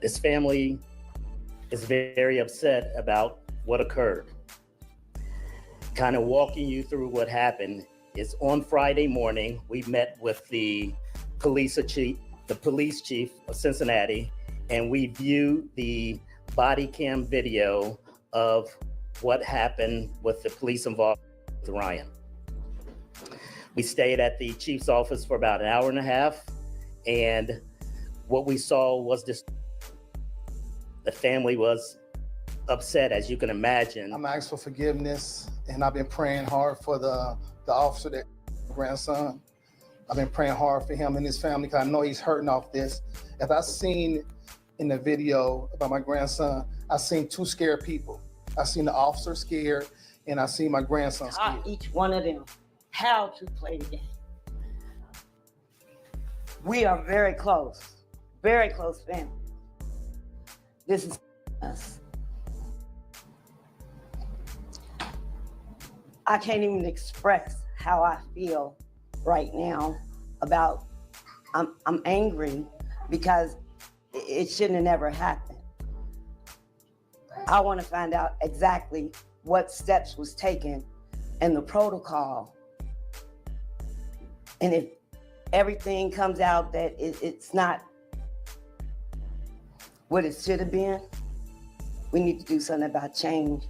This family is very upset about what occurred. Kind of walking you through what happened is on Friday morning, we met with the police chief of Cincinnati, and we viewed the body cam video of what happened with the police involved with Ryan. We stayed at the chief's office for about an hour and a half, and what we saw was this. The family was upset, as you can imagine. I'm asking for forgiveness, and I've been praying hard for the officer, that grandson. I've been praying hard for him and his family, because I know he's hurting off this. If I seen in the video about my grandson, I seen two scared people. I seen the officer scared, and I seen my grandson scared. Each one of them how to play the game. We are very close family. This is us. I can't even express how I feel right now about, I'm angry because it shouldn't have never happened. I want to find out exactly what steps was taken and the protocol. And if everything comes out that it's not what it should have been, we need to do something about change.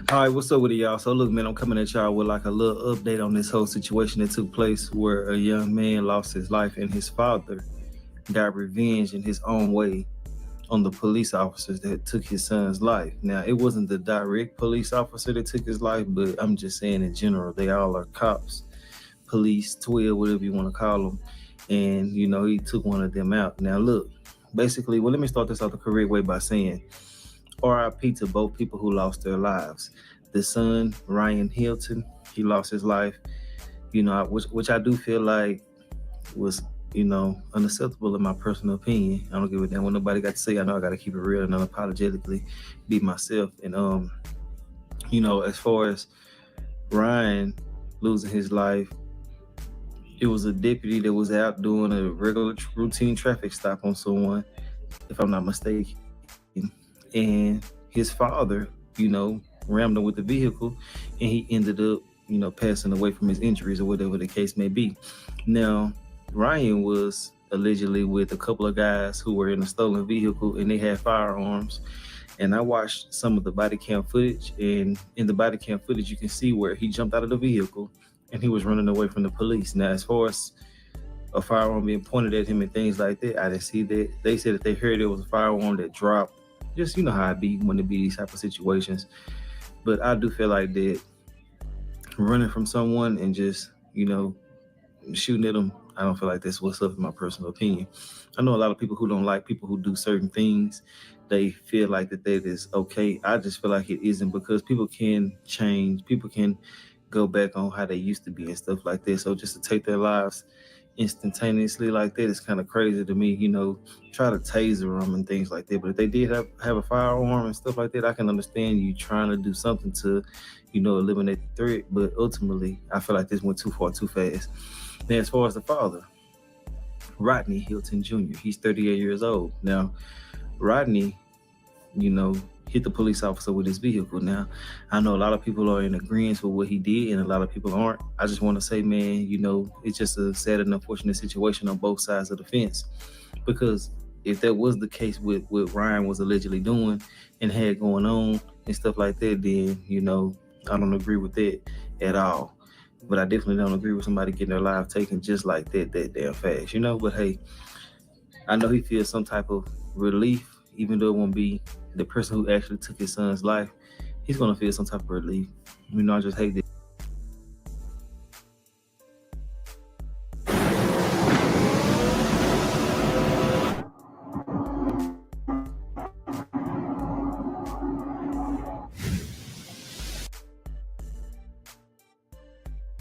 All right, what's up with it, y'all? So look, man, I'm coming at y'all with like a little update on this whole situation that took place where a young man lost his life and his father got revenge in his own way on the police officers that took his son's life. Now, it wasn't the direct police officer that took his life, but I'm just saying in general, they all are cops, police, 12, whatever you want to call them. And, you know, he took one of them out. Now, look, basically, well, let me start this out the correct way by saying RIP to both people who lost their lives. The son, Ryan Hilton, he lost his life, you know, which I do feel like was, you know, unacceptable in my personal opinion. I don't give a damn what nobody got to say. I know I got to keep it real and unapologetically be myself. And, you know, as far as Ryan losing his life, it was a deputy that was out doing a regular routine traffic stop on someone, if I'm not mistaken. And his father, you know, rammed him with the vehicle, and he ended up, you know, passing away from his injuries or whatever the case may be. Now, Ryan was allegedly with a couple of guys who were in a stolen vehicle, and they had firearms. And I watched some of the body cam footage, and in the body cam footage, you can see where he jumped out of the vehicle and he was running away from the police. Now, as far as a firearm being pointed at him and things like that, I didn't see that. They said that they heard there was a firearm that dropped. Just, you know how it be when it be these type of situations. But I do feel like that running from someone and just, you know, shooting at them, I don't feel like that's what's up in my personal opinion. I know a lot of people who don't like people who do certain things. They feel like that is okay. I just feel like it isn't, because people can change. People can go back on how they used to be and stuff like that. So just to take their lives instantaneously like that is kind of crazy to me. You know, try to taser them and things like that. But if they did have a firearm and stuff like that, I can understand you trying to do something to, you know, eliminate the threat. But ultimately, I feel like this went too far too fast. Now, as far as the father, Rodney Hilton Jr., he's 38 years old. Now, Rodney, you know, hit the police officer with his vehicle. Now, I know a lot of people are in agreement with what he did and a lot of people aren't. I just want to say, man, you know, it's just a sad and unfortunate situation on both sides of the fence. Because if that was the case with what Ryan was allegedly doing and had going on and stuff like that, then, you know, I don't agree with that at all. But I definitely don't agree with somebody getting their life taken just like that damn fast, you know? But hey, I know he feels some type of relief, even though it won't be the person who actually took his son's life. He's going to feel some type of relief. You know, I just hate that.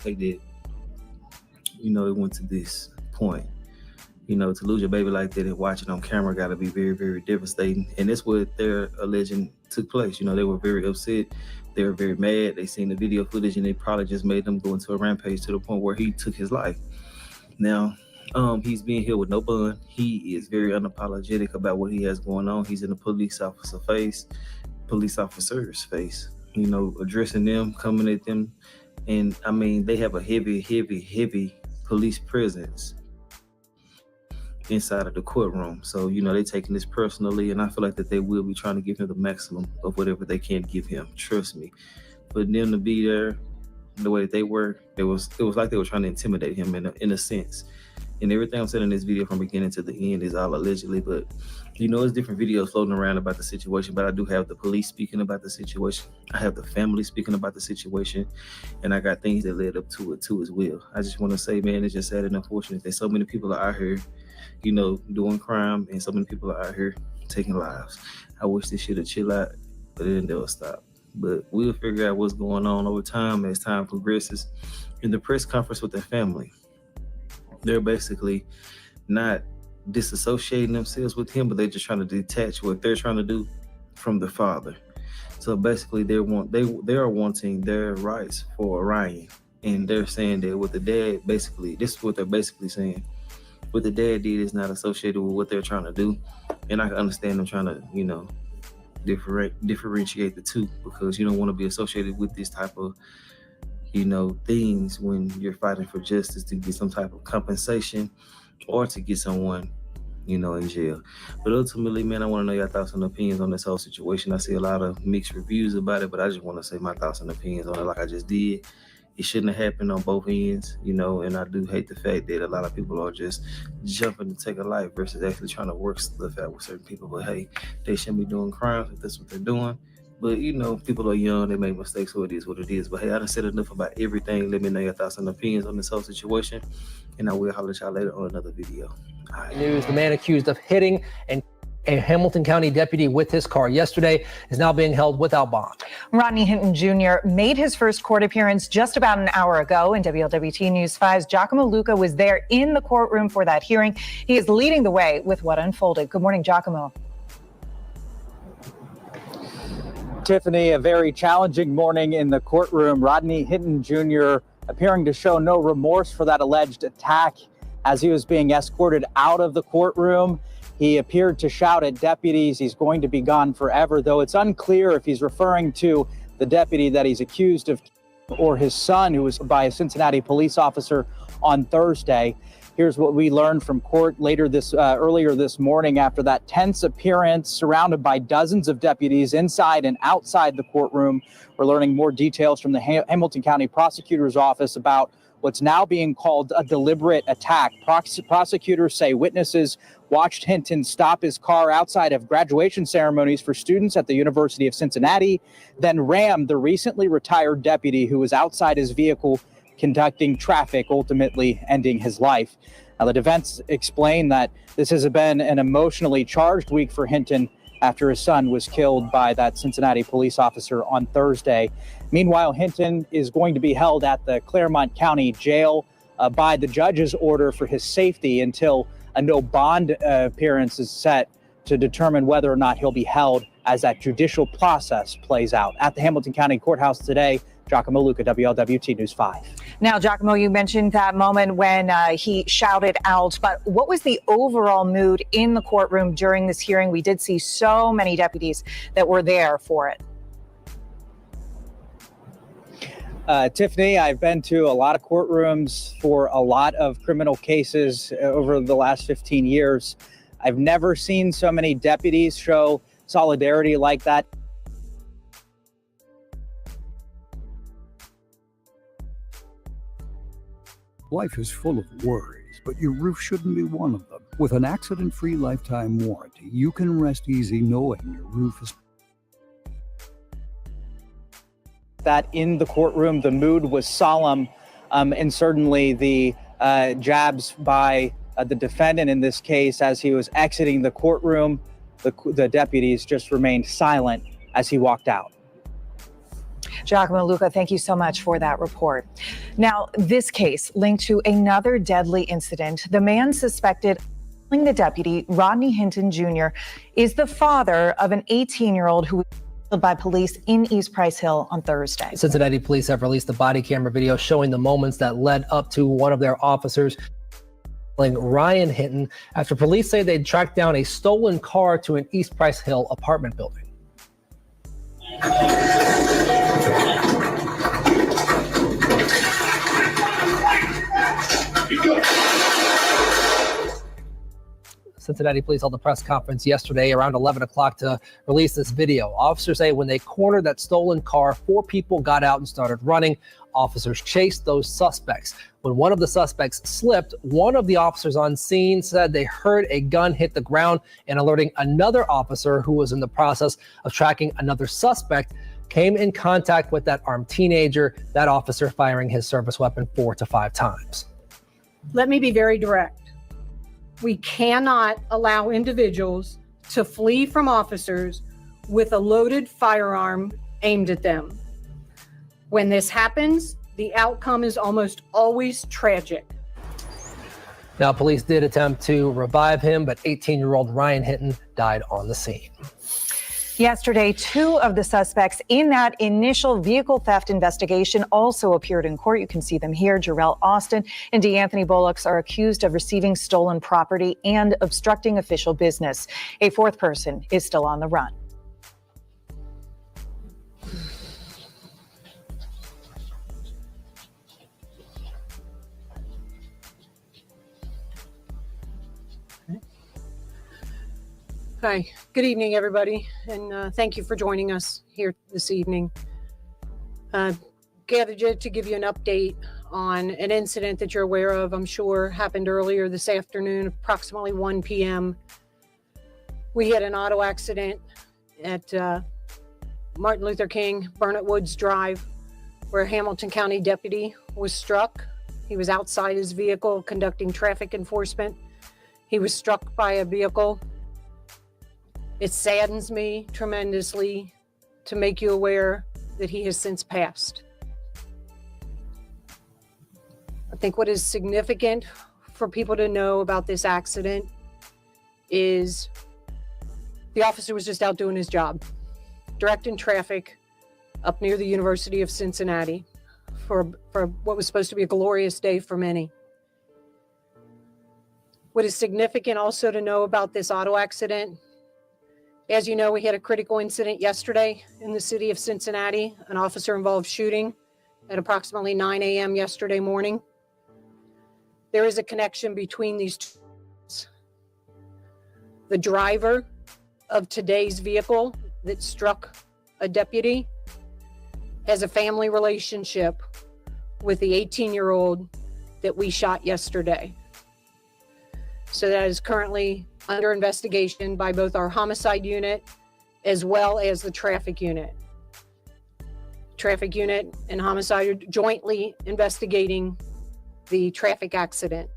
Like that, you know, it went to this point. You know, to lose your baby like that and watch it on camera got to be very, very devastating. And that's what they're alleging took place. You know, they were very upset. They were very mad. They seen the video footage and it probably just made them go into a rampage to the point where he took his life. Now, He's being held with no bond. He is very unapologetic about what he has going on. He's in the police officer's face, addressing them, coming at them. And I mean, they have a heavy police presence inside of the courtroom. So, they're taking this personally, and I feel like that they will be trying to give him the maximum of whatever they can give him. Trust me. For them to be there the way that they were, it was like they were trying to intimidate him in a sense. And everything I'm saying in this video from beginning to the end is all allegedly, but it's different videos floating around about the situation, but I do have the police speaking about the situation. I have the family speaking about the situation, and I got things that led up to it too as well. I just want to say, man, it's just sad and unfortunate that so many people are out here, doing crime, and so many people are out here taking lives. I wish this shit would chill out, but it didn't stop. But we'll figure out what's going on over time as time progresses. In the press conference with their family, they're basically not disassociating themselves with him, but they're just trying to detach what they're trying to do from the father. So basically they are wanting their rights for Ryan, and they're saying that what the dad basically, this is what they're basically saying, what the dad did is not associated with what they're trying to do. And I can understand them trying to differentiate the two, because you don't want to be associated with this type of things when you're fighting for justice to get some type of compensation or to get someone in jail. But ultimately, man, I want to know your thoughts and opinions on this whole situation. I see a lot of mixed reviews about it, but I just want to say my thoughts and opinions on it like I just did. It shouldn't have happened on both ends, and I do hate the fact that a lot of people are just jumping to take a life versus actually trying to work stuff out with certain people. But hey, they shouldn't be doing crimes if that's what they're doing. But, people are young, they make mistakes, so it is what it is. But hey, I done said enough about everything. Let me know your thoughts and opinions on this whole situation, and I will holler at y'all later on another video. All right. News, the man accused of hitting a Hamilton County deputy with his car yesterday is now being held without bond. Rodney Hinton Jr. made his first court appearance just about an hour ago, and WLWT News 5's Giacomo Luca was there in the courtroom for that hearing. He is leading the way with what unfolded. Good morning, Giacomo. Tiffany, a very challenging morning in the courtroom. Rodney Hinton Jr. appearing to show no remorse for that alleged attack. As he was being escorted out of the courtroom, he appeared to shout at deputies he's going to be gone forever, though it's unclear if he's referring to the deputy that he's accused of or his son, who was by a Cincinnati police officer on Thursday. Here's what we learned from court earlier this morning after that tense appearance, surrounded by dozens of deputies inside and outside the courtroom. We're learning more details from the Hamilton County Prosecutor's Office about what's now being called a deliberate attack. Prosecutors say witnesses watched Hinton stop his car outside of graduation ceremonies for students at the University of Cincinnati, then ram the recently retired deputy who was outside his vehicle conducting traffic, ultimately ending his life. Now, the defense explained that this has been an emotionally charged week for Hinton after his son was killed by that Cincinnati police officer on Thursday. Meanwhile, Hinton is going to be held at the Claremont County Jail by the judge's order for his safety until a no bond appearance is set to determine whether or not he'll be held as that judicial process plays out. At the Hamilton County Courthouse today, Giacomo Luca, WLWT News 5. Now, Giacomo, you mentioned that moment when he shouted out, but what was the overall mood in the courtroom during this hearing? We did see so many deputies that were there for it. Tiffany, I've been to a lot of courtrooms for a lot of criminal cases over the last 15 years. I've never seen so many deputies show solidarity like that. Life is full of worries, but your roof shouldn't be one of them. With an accident-free lifetime warranty, you can rest easy knowing your roof is... That in the courtroom, the mood was solemn, and certainly the jabs by the defendant in this case as he was exiting the courtroom, the deputies just remained silent as he walked out. Giacomo Luca, thank you so much for that report. Now, this case linked to another deadly incident. The man suspected of killing the deputy, Rodney Hinton Jr., is the father of an 18-year-old who was killed by police in East Price Hill on Thursday. Cincinnati police have released the body camera video showing the moments that led up to one of their officers Ryan Hinton after police say they'd tracked down a stolen car to an East Price Hill apartment building. Cincinnati police held a press conference yesterday around 11 o'clock to release this video. Officers say when they cornered that stolen car, 4 people got out and started running. Officers chased those suspects. When one of the suspects slipped, one of the officers on scene said they heard a gun hit the ground, and alerting another officer who was in the process of tracking another suspect came in contact with that armed teenager, that officer firing his service weapon 4 to 5 times. Let me be very direct. We cannot allow individuals to flee from officers with a loaded firearm aimed at them. When this happens, the outcome is almost always tragic. Now, police did attempt to revive him, but 18-year-old Ryan Hinton died on the scene. Yesterday, 2 of the suspects in that initial vehicle theft investigation also appeared in court. You can see them here. Jarrell Austin and DeAnthony Bullocks are accused of receiving stolen property and obstructing official business. A 4th person is still on the run. Hi, good evening, everybody, and thank you for joining us here this evening. Gathered to give you an update on an incident that you're aware of, I'm sure happened earlier this afternoon, approximately 1 p.m. We had an auto accident at Martin Luther King, Burnett Woods Drive, where a Hamilton County deputy was struck. He was outside his vehicle conducting traffic enforcement. He was struck by a vehicle. It saddens me tremendously to make you aware that he has since passed. I think what is significant for people to know about this accident is the officer was just out doing his job, directing traffic up near the University of Cincinnati for what was supposed to be a glorious day for many. What is significant also to know about this auto accident, as you know, we had a critical incident yesterday in the city of Cincinnati, an officer-involved shooting at approximately 9 a.m. yesterday morning. There is a connection between these two. The driver of today's vehicle that struck a deputy has a family relationship with the 18-year-old that we shot yesterday. So that is currently under investigation by both our homicide unit as well as the traffic unit. Traffic unit and homicide are jointly investigating the traffic accident.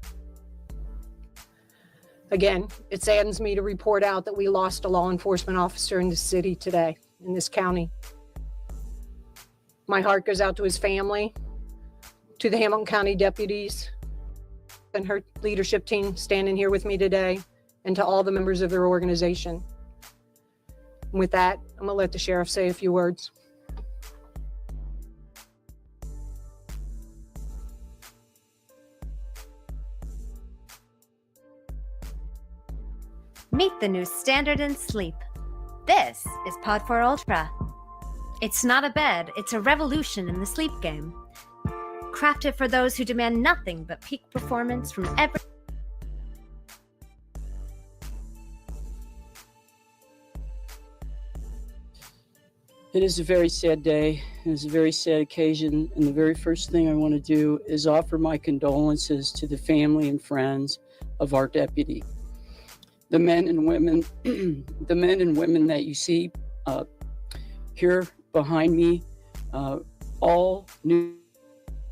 Again, it saddens me to report out that we lost a law enforcement officer in the city today, in this county. My heart goes out to his family, to the Hamilton County deputies and her leadership team standing here with me today, and to all the members of their organization. And with that, I'm gonna let the sheriff say a few words. Meet the new standard in sleep. This is Pod 4 Ultra. It's not a bed, it's a revolution in the sleep game. Crafted for those who demand nothing but peak performance from every... It is a very sad day. It is a very sad occasion. And the very first thing I want to do is offer my condolences to the family and friends of our deputy. The men and women, that you see here behind me, all knew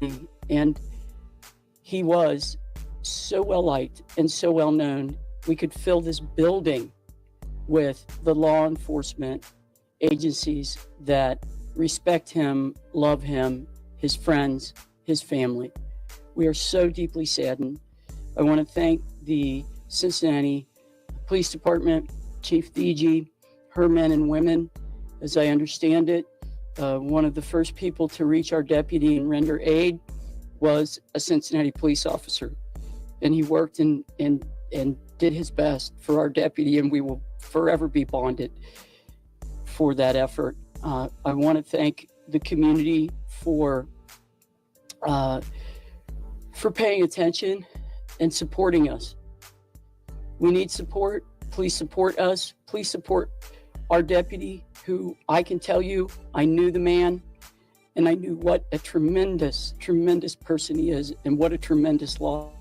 me, and he was so well liked and so well known. We could fill this building with the law enforcement agencies that respect him, love him, his friends, his family. We are so deeply saddened. I want to thank the Cincinnati Police Department, Chief Thigi, her men and women. As I understand it, one of the first people to reach our deputy and render aid was a Cincinnati police officer. and he worked and did his best for our deputy, and we will forever be bonded for that effort. I want to thank the community for paying attention and supporting us. We need support. Please support us. Please support our deputy, who I can tell you, I knew the man, and I knew what a tremendous, tremendous person he is, and what a tremendous law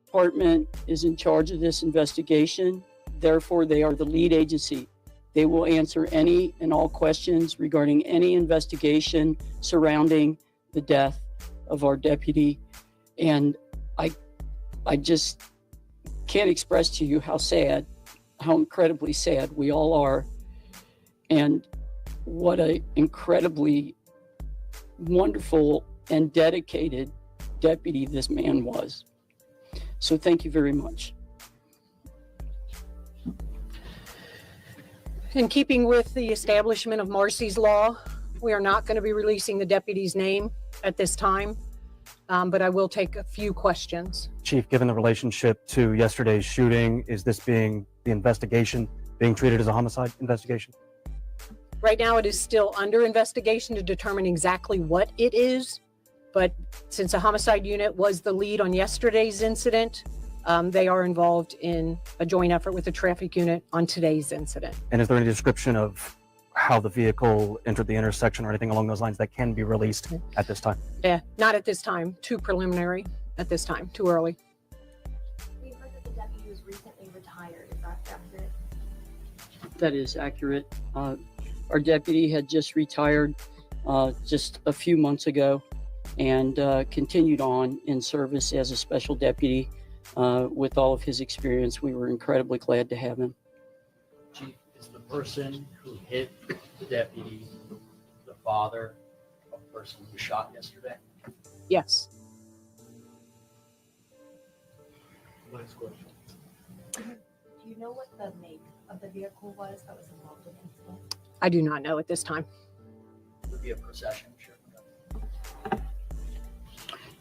department is in charge of this investigation. Therefore, they are the lead agency. They will answer any and all questions regarding any investigation surrounding the death of our deputy. And I just can't express to you how sad, how incredibly sad we all are, and what an incredibly wonderful and dedicated deputy this man was. So thank you very much. In keeping with the establishment of Marcy's Law, we are not going to be releasing the deputy's name at this time, but I will take a few questions. Chief, given the relationship to yesterday's shooting, is this the investigation being treated as a homicide investigation? Right now, it is still under investigation to determine exactly what it is, but since the homicide unit was the lead on yesterday's incident, they are involved in a joint effort with the traffic unit on today's incident. And is there any description of how the vehicle entered the intersection or anything along those lines that can be released at this time? Yeah, not at this time. Too preliminary at this time. Too early. We've heard that the deputy was recently retired. Is that accurate? That is accurate. Our deputy had just retired just a few months ago, and continued on in service as a special deputy with all of his experience. We were incredibly glad to have him. Chief, is the person who hit the deputy the father of the person who shot yesterday? Yes. Next question. Do you know what the make of the vehicle was that was involved in the incident? I do not know at this time. Would be a procession, sure.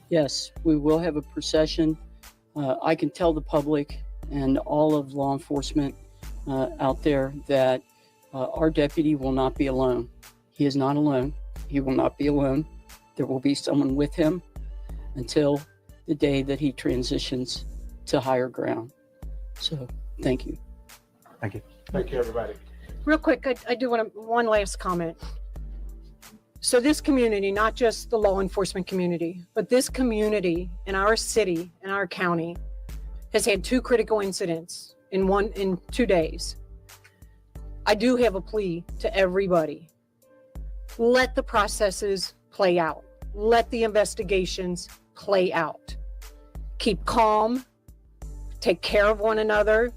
Yes, we will have a procession. I can tell the public and all of law enforcement out there that our deputy will not be alone. He is not alone. He will not be alone. There will be someone with him until the day that he transitions to higher ground. So, thank you. Thank you. Thank you, everybody. Real quick, I do want to, one last comment. So this community, not just the law enforcement community, but this community in our city, in our county, has had 2 critical incidents in 2 days. I do have a plea to everybody. Let the processes play out. Let the investigations play out. Keep calm, take care of one another,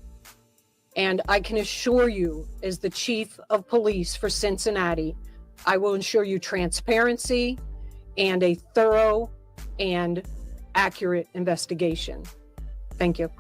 and I can assure you, as the chief of police for Cincinnati, I will ensure you transparency and a thorough and accurate investigation. Thank you.